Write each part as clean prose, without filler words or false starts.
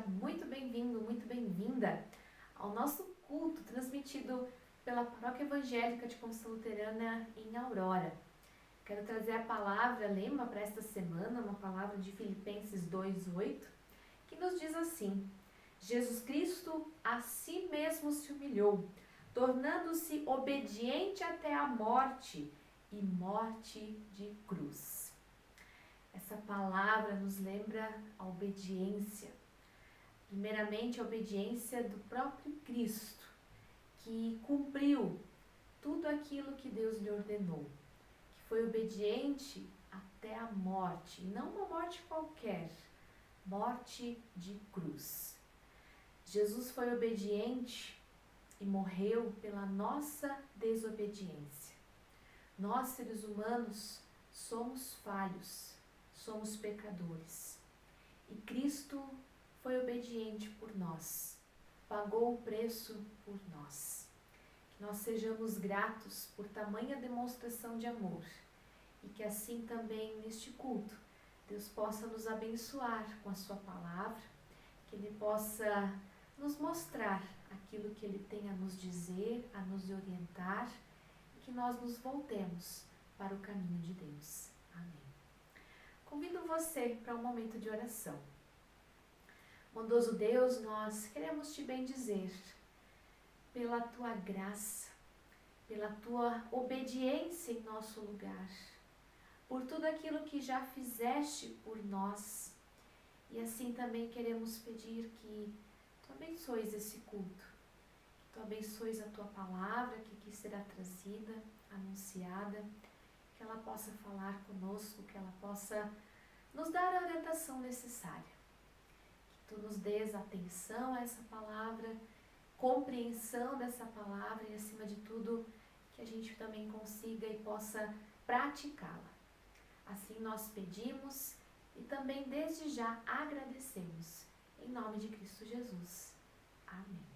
muito bem-vindo, muito bem-vinda ao nosso culto transmitido pela Paróquia Evangélica de Confissão Luterana em Aurora. Quero trazer a palavra lema para esta semana, uma palavra de Filipenses 2:8, que nos diz assim: Jesus Cristo a si mesmo se humilhou, tornando-se obediente até a morte e morte de cruz. Essa palavra nos lembra a obediência. Primeiramente, a obediência do próprio Cristo, que cumpriu tudo aquilo que Deus lhe ordenou, que foi obediente até a morte, e não uma morte qualquer, morte de cruz. Jesus foi obediente e morreu pela nossa desobediência. Nós, seres humanos, somos falhos, somos pecadores. E Cristo foi obediente por nós, pagou o preço por nós. Que nós sejamos gratos por tamanha demonstração de amor e que assim também neste culto Deus possa nos abençoar com a sua palavra, que Ele possa nos mostrar aquilo que Ele tem a nos dizer, a nos orientar e que nós nos voltemos para o caminho de Deus. Amém. Convido você para um momento de oração. Bondoso Deus, nós queremos te bendizer pela tua graça, pela tua obediência em nosso lugar, por tudo aquilo que já fizeste por nós. E assim também queremos pedir que tu abençoes esse culto, que tu abençoes a tua palavra que aqui será trazida, anunciada, que ela possa falar conosco, que ela possa nos dar a orientação necessária. Tu nos dês atenção a essa palavra, compreensão dessa palavra e, acima de tudo, que a gente também consiga e possa praticá-la. Assim nós pedimos e também desde já agradecemos. Em nome de Cristo Jesus. Amém.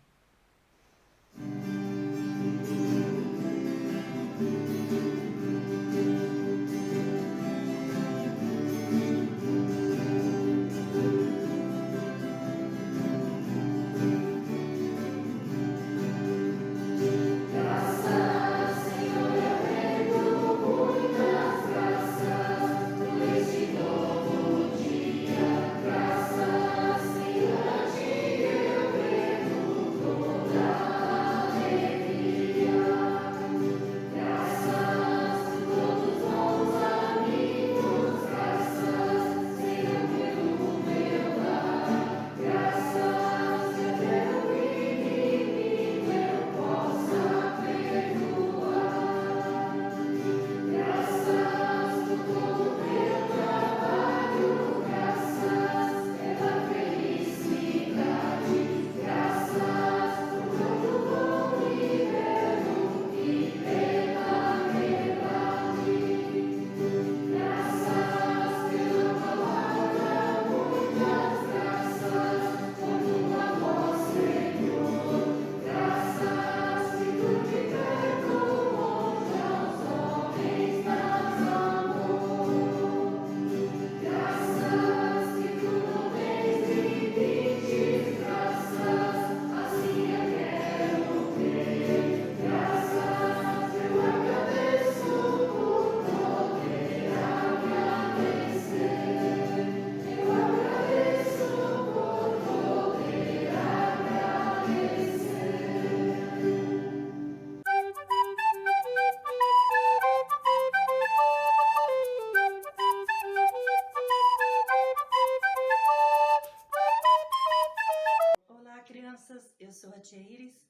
Eu sou a tia Iris.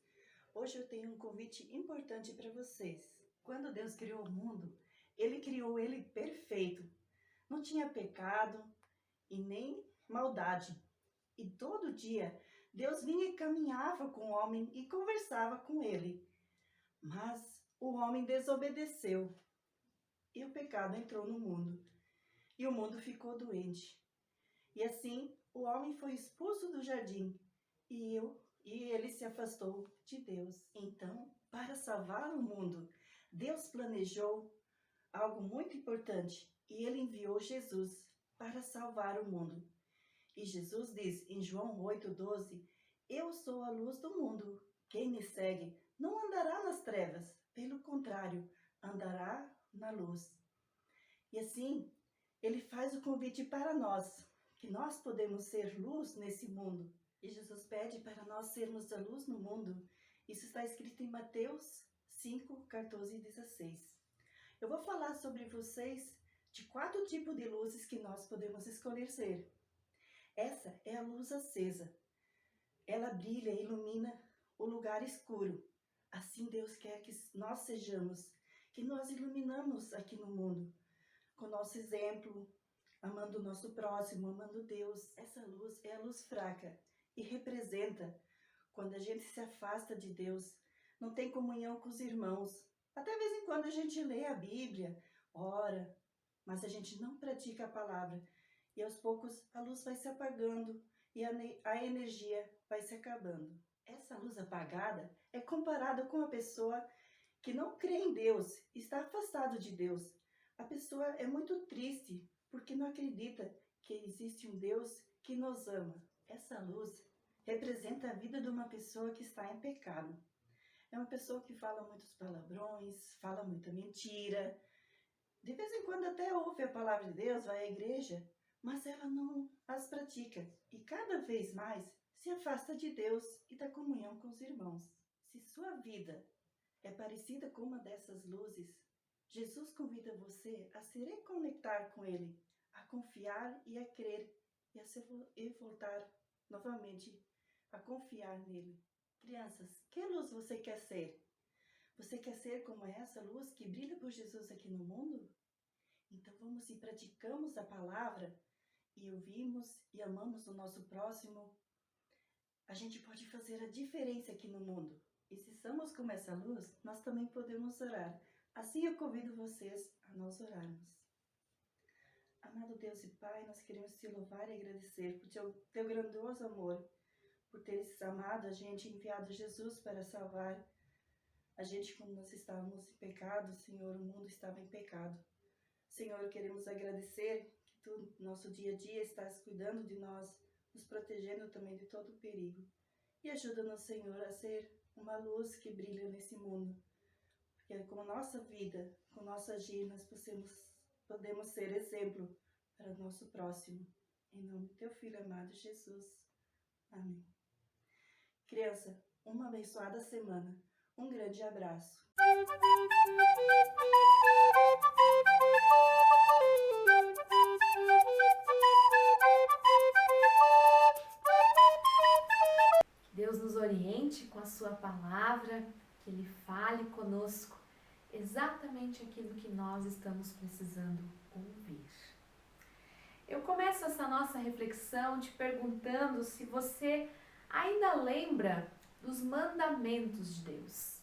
Hoje eu tenho um convite importante para vocês. Quando Deus criou o mundo, Ele criou ele perfeito. Não tinha pecado e nem maldade. E todo dia Deus vinha e caminhava com o homem e conversava com ele. Mas o homem desobedeceu e o pecado entrou no mundo. E o mundo ficou doente. E assim o homem foi expulso do jardim e ele se afastou de Deus. Então, para salvar o mundo, Deus planejou algo muito importante e ele enviou Jesus para salvar o mundo. E Jesus diz em João 8,12: Eu sou a luz do mundo. Quem me segue não andará nas trevas, pelo contrário, andará na luz. E assim, ele faz o convite para nós, que nós podemos ser luz nesse mundo. E Jesus pede para nós sermos a luz no mundo. Isso está escrito em Mateus 5, 14 e 16. Eu vou falar sobre vocês de 4 tipos de luzes que nós podemos escolher ser. Essa é a luz acesa. Ela brilha e ilumina o lugar escuro. Assim Deus quer que nós sejamos, que nós iluminamos aqui no mundo, com nosso exemplo, amando o nosso próximo, amando Deus. Essa luz é a luz fraca e representa quando a gente se afasta de Deus, não tem comunhão com os irmãos. Até de vez em quando a gente lê a Bíblia, ora, mas a gente não pratica a palavra. E aos poucos a luz vai se apagando e a energia vai se acabando. Essa luz apagada é comparada com a pessoa que não crê em Deus, está afastado de Deus. A pessoa é muito triste porque não acredita que existe um Deus que nos ama. Essa luz representa a vida de uma pessoa que está em pecado. É uma pessoa que fala muitos palavrões, fala muita mentira. De vez em quando até ouve a palavra de Deus, vai à igreja, mas ela não as pratica. E cada vez mais se afasta de Deus e da comunhão com os irmãos. Se sua vida é parecida com uma dessas luzes, Jesus convida você a se reconectar com Ele, a confiar e a crer e voltar novamente a confiar nele. Crianças, que luz você quer ser? Você quer ser como essa luz que brilha por Jesus aqui no mundo? Então vamos e praticamos a palavra e ouvimos e amamos o nosso próximo. A gente pode fazer a diferença aqui no mundo. E se somos como essa luz, nós também podemos orar. Assim eu convido vocês a nós orarmos. Amado Deus e Pai, nós queremos te louvar e agradecer por teu grandioso amor, por teres amado a gente e enviado Jesus para salvar a gente quando nós estávamos em pecado. Senhor, o mundo estava em pecado. Senhor, queremos agradecer que tu, nosso dia a dia, estás cuidando de nós, nos protegendo também de todo perigo. E ajuda-nos, Senhor, a ser uma luz que brilha nesse mundo. Porque com a nossa vida, com o nosso agir, nós podemos ser exemplo para o nosso próximo. Em nome do teu Filho amado Jesus. Amém. Criança, uma abençoada semana. Um grande abraço. Deus nos oriente com a sua palavra, que Ele fale conosco exatamente aquilo que nós estamos precisando ouvir. Eu começo essa nossa reflexão te perguntando se você ainda lembra dos mandamentos de Deus.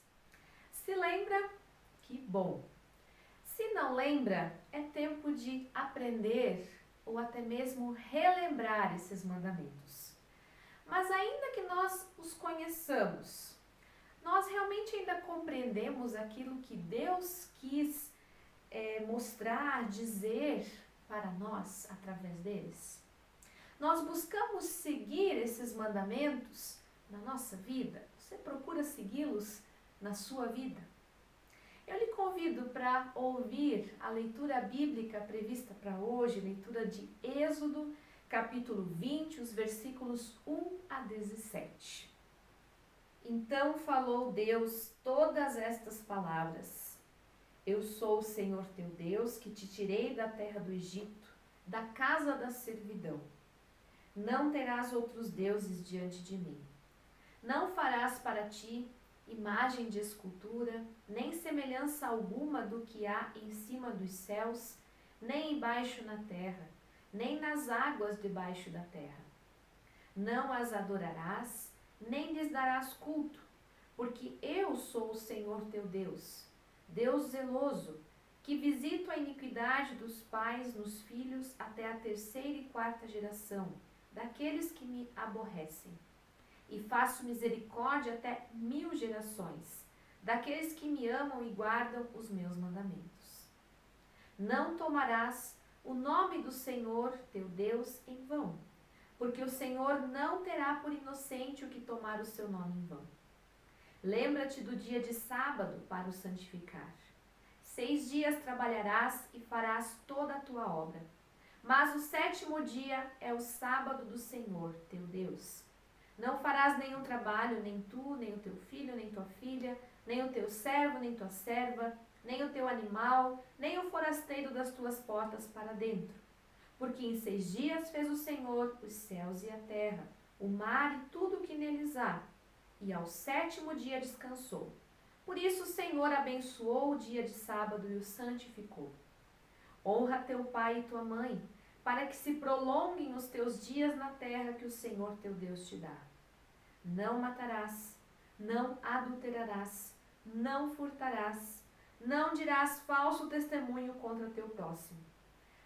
Se lembra, que bom. Se não lembra, é tempo de aprender ou até mesmo relembrar esses mandamentos. Mas ainda que nós os conheçamos, nós realmente ainda compreendemos aquilo que Deus quis mostrar, dizer para nós através deles? Nós buscamos seguir esses mandamentos na nossa vida? Você procura segui-los na sua vida? Eu lhe convido para ouvir a leitura bíblica prevista para hoje, leitura de Êxodo, capítulo 20, os versículos 1 a 17. Então falou Deus todas estas palavras: Eu sou o Senhor teu Deus, que te tirei da terra do Egito, da casa da servidão. Não terás outros deuses diante de mim. Não farás para ti imagem de escultura, nem semelhança alguma do que há em cima dos céus, nem embaixo na terra, nem nas águas debaixo da terra. Não as adorarás, nem lhes darás culto, porque eu sou o Senhor teu Deus, Deus zeloso, que visito a iniquidade dos pais nos filhos até a 3ª e 4ª geração, daqueles que me aborrecem. E faço misericórdia até 1000 gerações, daqueles que me amam e guardam os meus mandamentos. Não tomarás o nome do Senhor teu Deus em vão, porque o Senhor não terá por inocente o que tomar o seu nome em vão. Lembra-te do dia de sábado para o santificar. 6 dias trabalharás e farás toda a tua obra. Mas o 7º dia é o sábado do Senhor, teu Deus. Não farás nenhum trabalho, nem tu, nem o teu filho, nem tua filha, nem o teu servo, nem tua serva, nem o teu animal, nem o forasteiro das tuas portas para dentro. Porque em 6 dias fez o Senhor os céus e a terra, o mar e tudo o que neles há, e ao 7º dia descansou. Por isso o Senhor abençoou o dia de sábado e o santificou. Honra teu pai e tua mãe, para que se prolonguem os teus dias na terra que o Senhor teu Deus te dá. Não matarás, não adulterarás, não furtarás, não dirás falso testemunho contra teu próximo.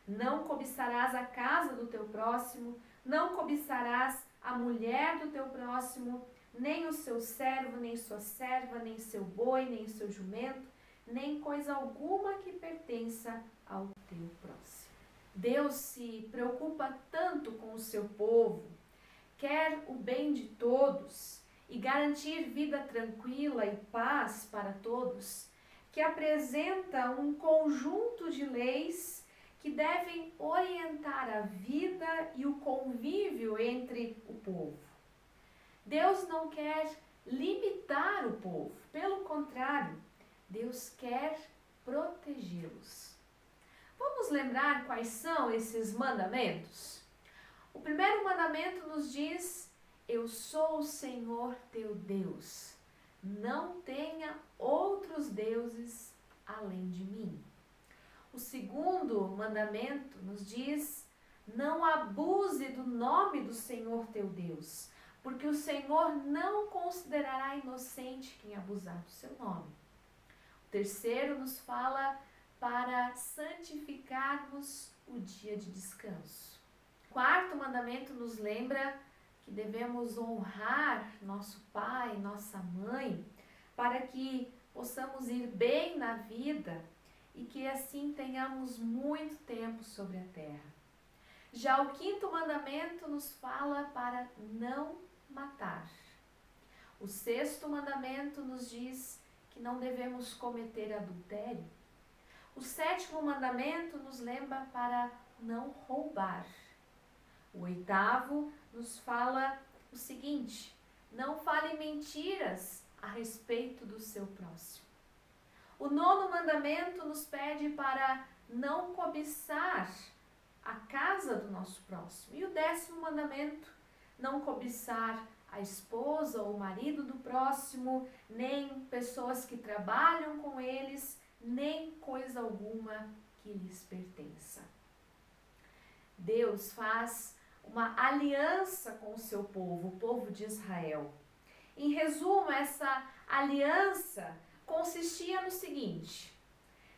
Não cobiçarás a casa do teu próximo, não cobiçarás a mulher do teu próximo, nem o seu servo, nem sua serva, nem seu boi, nem seu jumento, nem coisa alguma que pertença ao teu próximo. Deus se preocupa tanto com o seu povo, quer o bem de todos e garantir vida tranquila e paz para todos, que apresenta um conjunto de leis que devem orientar a vida e o convívio entre o povo. Deus não quer limitar o povo, pelo contrário, Deus quer protegê-los. Vamos lembrar quais são esses mandamentos? O primeiro mandamento nos diz: eu sou o Senhor teu Deus. Não tenha outros deuses além de mim. O segundo mandamento nos diz: não abuse do nome do Senhor teu Deus, porque o Senhor não considerará inocente quem abusar do seu nome. O terceiro nos fala para santificarmos o dia de descanso. O quarto mandamento nos lembra que devemos honrar nosso pai, nossa mãe, para que possamos ir bem na vida e que assim tenhamos muito tempo sobre a terra. Já o quinto mandamento nos fala para não matar. O sexto mandamento nos diz que não devemos cometer adultério. O sétimo mandamento nos lembra para não roubar. O oitavo nos fala o seguinte: não fale mentiras a respeito do seu próximo. O nono mandamento nos pede para não cobiçar a casa do nosso próximo. E o 10º mandamento, não cobiçar a esposa ou o marido do próximo, nem pessoas que trabalham com eles, nem coisa alguma que lhes pertença. Deus faz uma aliança com o seu povo, o povo de Israel. Em resumo, essa aliança consistia no seguinte: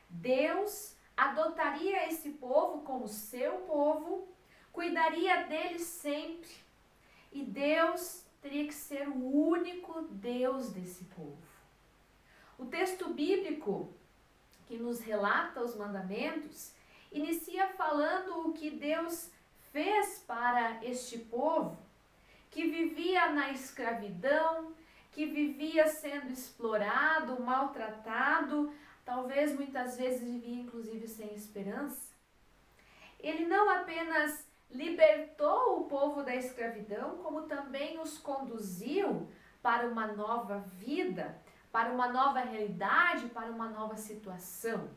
Deus adotaria esse povo como seu povo, cuidaria deles sempre, e Deus teria que ser o único Deus desse povo. O texto bíblico que nos relata os mandamentos inicia falando o que Deus fez para este povo, que vivia na escravidão, que vivia sendo explorado, maltratado, talvez muitas vezes vivia inclusive sem esperança. Ele não apenas libertou o povo da escravidão, como também os conduziu para uma nova vida, para uma nova realidade, para uma nova situação.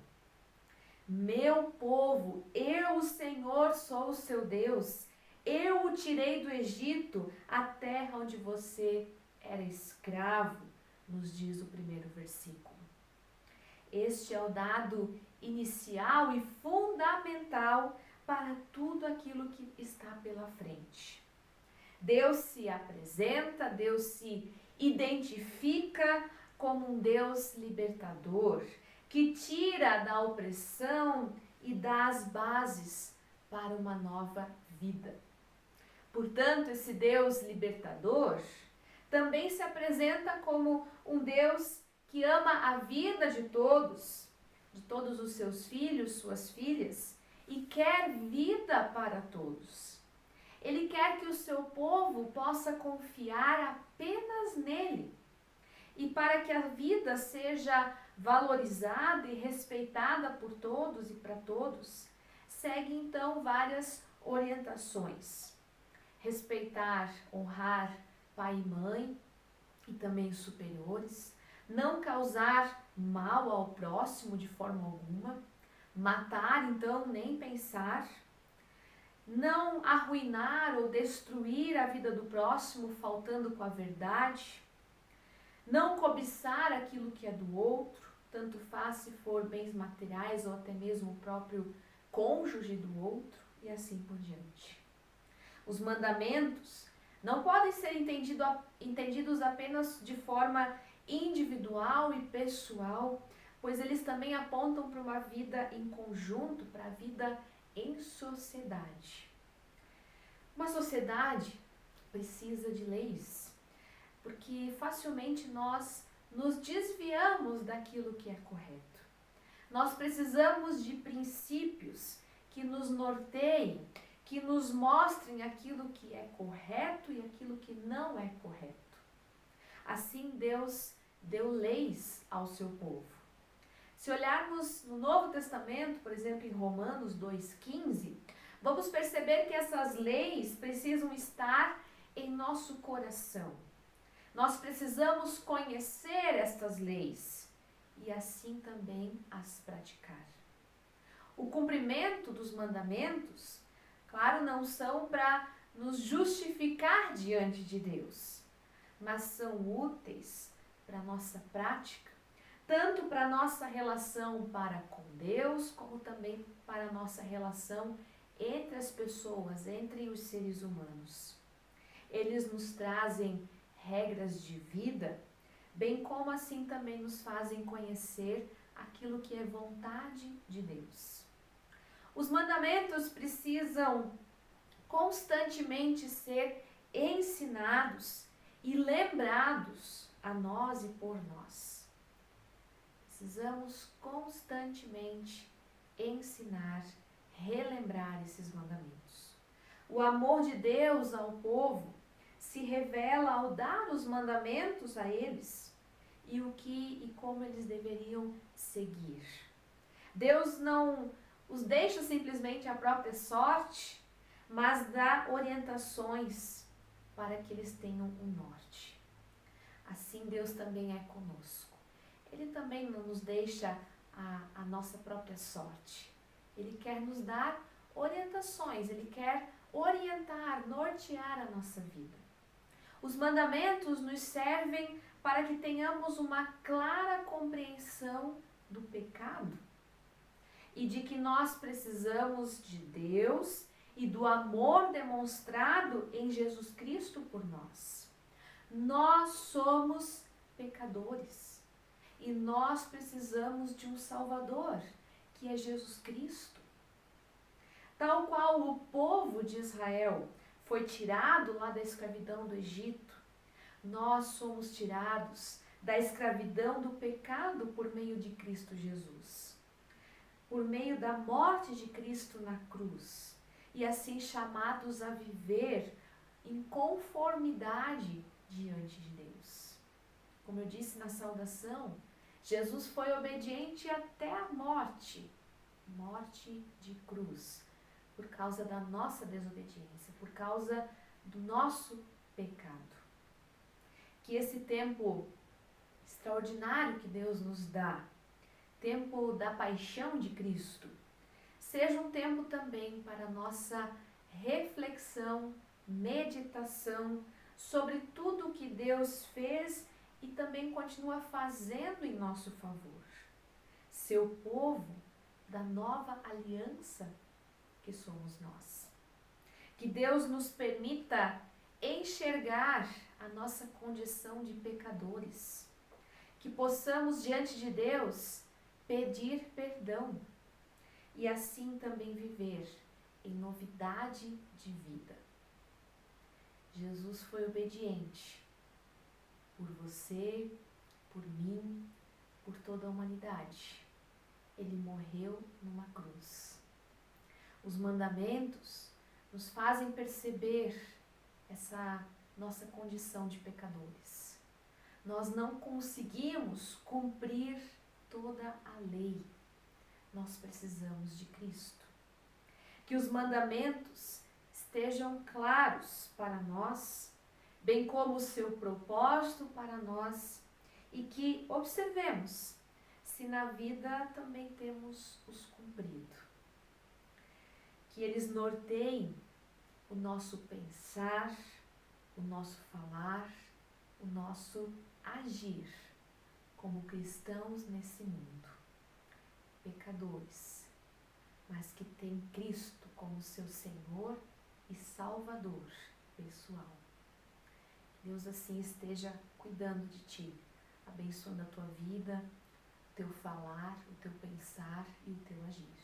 Meu povo, eu, o Senhor, sou o seu Deus. Eu o tirei do Egito, a terra onde você era escravo, nos diz o primeiro versículo. Este é o dado inicial e fundamental para tudo aquilo que está pela frente. Deus se apresenta, Deus se identifica como um Deus libertador, que tira da opressão e dá as bases para uma nova vida. Portanto, esse Deus libertador também se apresenta como um Deus que ama a vida de todos os seus filhos, suas filhas, e quer vida para todos. Ele quer que o seu povo possa confiar apenas nele. E para que a vida seja valorizada e respeitada por todos e para todos, segue então várias orientações. Respeitar, honrar pai e mãe e também os superiores, não causar mal ao próximo de forma alguma, matar então nem pensar, não arruinar ou destruir a vida do próximo faltando com a verdade, não cobiçar aquilo que é do outro, tanto faz se for bens materiais ou até mesmo o próprio cônjuge do outro, e assim por diante. Os mandamentos não podem ser entendidos apenas de forma individual e pessoal, pois eles também apontam para uma vida em conjunto, para a vida em sociedade. Uma sociedade precisa de leis, porque facilmente nós nos desviamos daquilo que é correto. Nós precisamos de princípios que nos norteiem, que nos mostrem aquilo que é correto e aquilo que não é correto. Assim Deus deu leis ao seu povo. Se olharmos no Novo Testamento, por exemplo, em Romanos 2,15, vamos perceber que essas leis precisam estar em nosso coração. Nós precisamos conhecer estas leis e assim também as praticar. O cumprimento dos mandamentos, claro, não são para nos justificar diante de Deus, mas são úteis para a nossa prática, tanto para a nossa relação para com Deus, como também para a nossa relação entre as pessoas, entre os seres humanos. Eles nos trazem regras de vida, bem como assim também nos fazem conhecer aquilo que é vontade de Deus. Os mandamentos precisam constantemente ser ensinados e lembrados a nós e por nós. Precisamos constantemente ensinar, relembrar esses mandamentos. O amor de Deus ao povo se revela ao dar os mandamentos a eles e o que e como eles deveriam seguir. Deus não os deixa simplesmente à própria sorte, mas dá orientações para que eles tenham um norte. Assim Deus também é conosco. Ele também não nos deixa a nossa própria sorte. Ele quer nos dar orientações, ele quer orientar, nortear a nossa vida. Os mandamentos nos servem para que tenhamos uma clara compreensão do pecado e de que nós precisamos de Deus e do amor demonstrado em Jesus Cristo por nós. Nós somos pecadores e nós precisamos de um Salvador, que é Jesus Cristo. Tal qual o povo de Israel foi tirado lá da escravidão do Egito, nós somos tirados da escravidão do pecado por meio de Cristo Jesus, por meio da morte de Cristo na cruz, e assim chamados a viver em conformidade diante de Deus. Como eu disse na saudação, Jesus foi obediente até a morte, morte de cruz, por causa da nossa desobediência, por causa do nosso pecado. Que esse tempo extraordinário que Deus nos dá, tempo da paixão de Cristo, seja um tempo também para nossa reflexão, meditação sobre tudo o que Deus fez e também continua fazendo em nosso favor. Seu povo da nova aliança que somos nós. Que Deus nos permita enxergar a nossa condição de pecadores. Que possamos diante de Deus pedir perdão e assim também viver em novidade de vida. Jesus foi obediente por você, por mim, por toda a humanidade. Ele morreu numa cruz. Os mandamentos nos fazem perceber essa nossa condição de pecadores. Nós não conseguimos cumprir toda a lei. Nós precisamos de Cristo. Que os mandamentos estejam claros para nós, bem como o seu propósito para nós, e que observemos se na vida também temos os cumprido. Que eles norteiem o nosso pensar, o nosso falar, o nosso agir como cristãos nesse mundo. Pecadores, mas que tem Cristo como seu Senhor e Salvador pessoal. Deus assim esteja cuidando de ti, abençoando a tua vida, o teu falar, o teu pensar e o teu agir.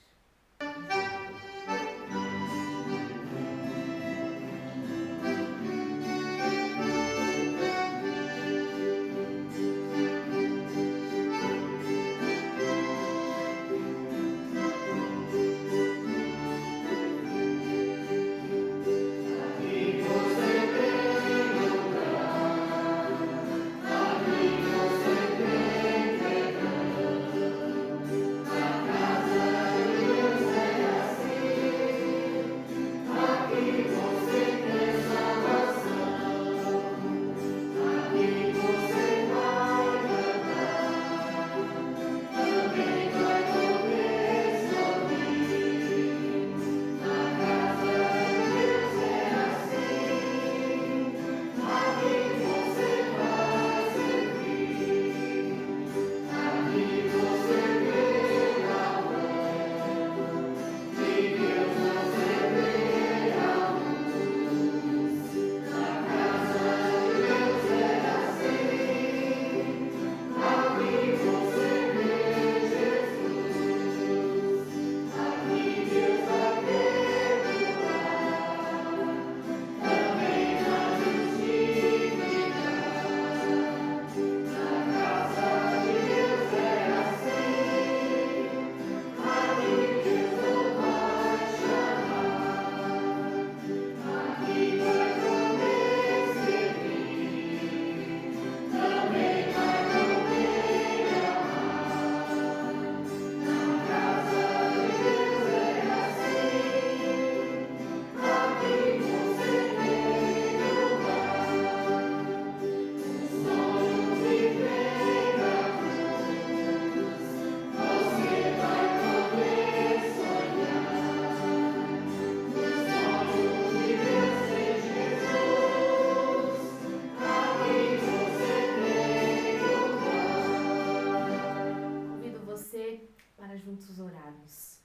Juntos orarmos.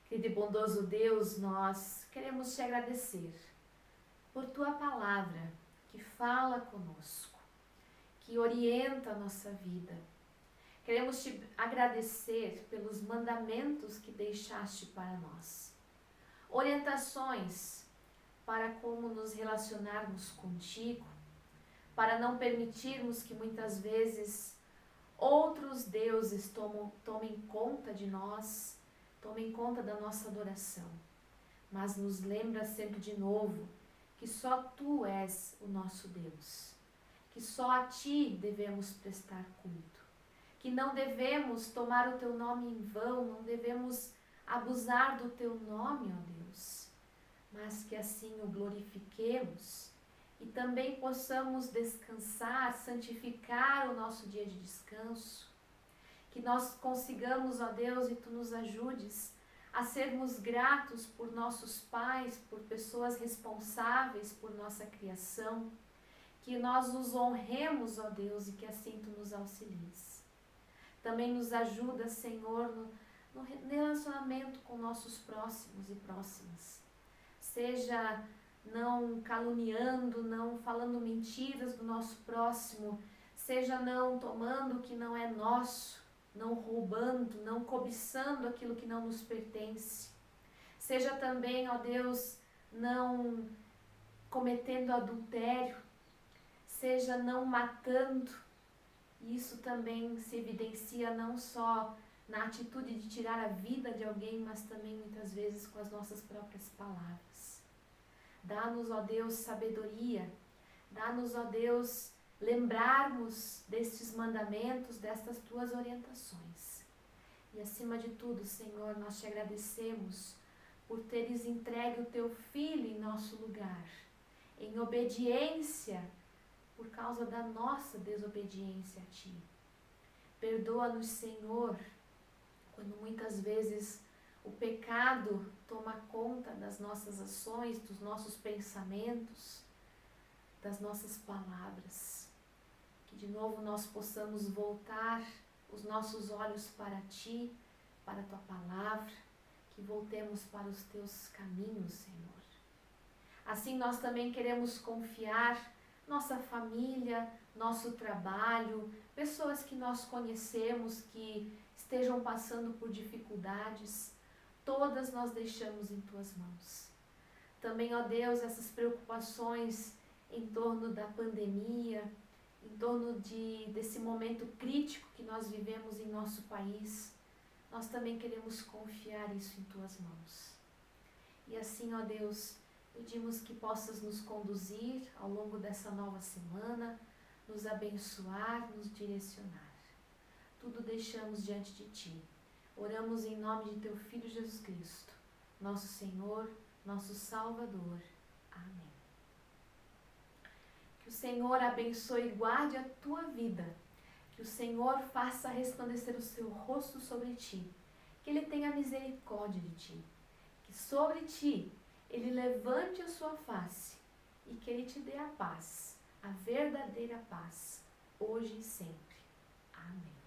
Querido e bondoso Deus, nós queremos te agradecer por tua palavra que fala conosco, que orienta a nossa vida. Queremos te agradecer pelos mandamentos que deixaste para nós, orientações para como nos relacionarmos contigo, para não permitirmos que muitas vezes outros deuses tomem conta de nós, tomem conta da nossa adoração. Mas nos lembra sempre de novo que só Tu és o nosso Deus, que só a Ti devemos prestar culto, que não devemos tomar o Teu nome em vão, não devemos abusar do Teu nome, ó Deus, mas que assim o glorifiquemos e também possamos descansar, santificar o nosso dia de descanso, que nós consigamos, ó Deus, e Tu nos ajudes a sermos gratos por nossos pais, por pessoas responsáveis por nossa criação, que nós os honremos, ó Deus, e que assim Tu nos auxilies. Também nos ajuda, Senhor, no relacionamento com nossos próximos e próximas, seja não caluniando, não falando mentiras do nosso próximo, seja não tomando o que não é nosso, não roubando, não cobiçando aquilo que não nos pertence, seja também, ó Deus, não cometendo adultério, seja não matando. Isso também se evidencia não só na atitude de tirar a vida de alguém, mas também muitas vezes com as nossas próprias palavras. Dá-nos, ó Deus, sabedoria. Dá-nos, ó Deus, lembrarmos destes mandamentos, destas tuas orientações. E acima de tudo, Senhor, nós te agradecemos por teres entregue o teu Filho em nosso lugar, em obediência, por causa da nossa desobediência a Ti. Perdoa-nos, Senhor, quando muitas vezes o pecado toma conta das nossas ações, dos nossos pensamentos, das nossas palavras. Que de novo nós possamos voltar os nossos olhos para Ti, para a Tua palavra, que voltemos para os Teus caminhos, Senhor. Assim nós também queremos confiar nossa família, nosso trabalho, pessoas que nós conhecemos que estejam passando por dificuldades, todas nós deixamos em Tuas mãos. Também, ó Deus, essas preocupações em torno da pandemia, em torno desse momento crítico que nós vivemos em nosso país, nós também queremos confiar isso em Tuas mãos. E assim, ó Deus, pedimos que possas nos conduzir ao longo dessa nova semana, nos abençoar, nos direcionar. Tudo deixamos diante de Ti. Oramos em nome de Teu Filho Jesus Cristo, nosso Senhor, nosso Salvador. Amém. Que o Senhor abençoe e guarde a tua vida. Que o Senhor faça resplandecer o seu rosto sobre ti. Que Ele tenha misericórdia de ti. Que sobre ti Ele levante a sua face e que Ele te dê a paz, a verdadeira paz, hoje e sempre. Amém.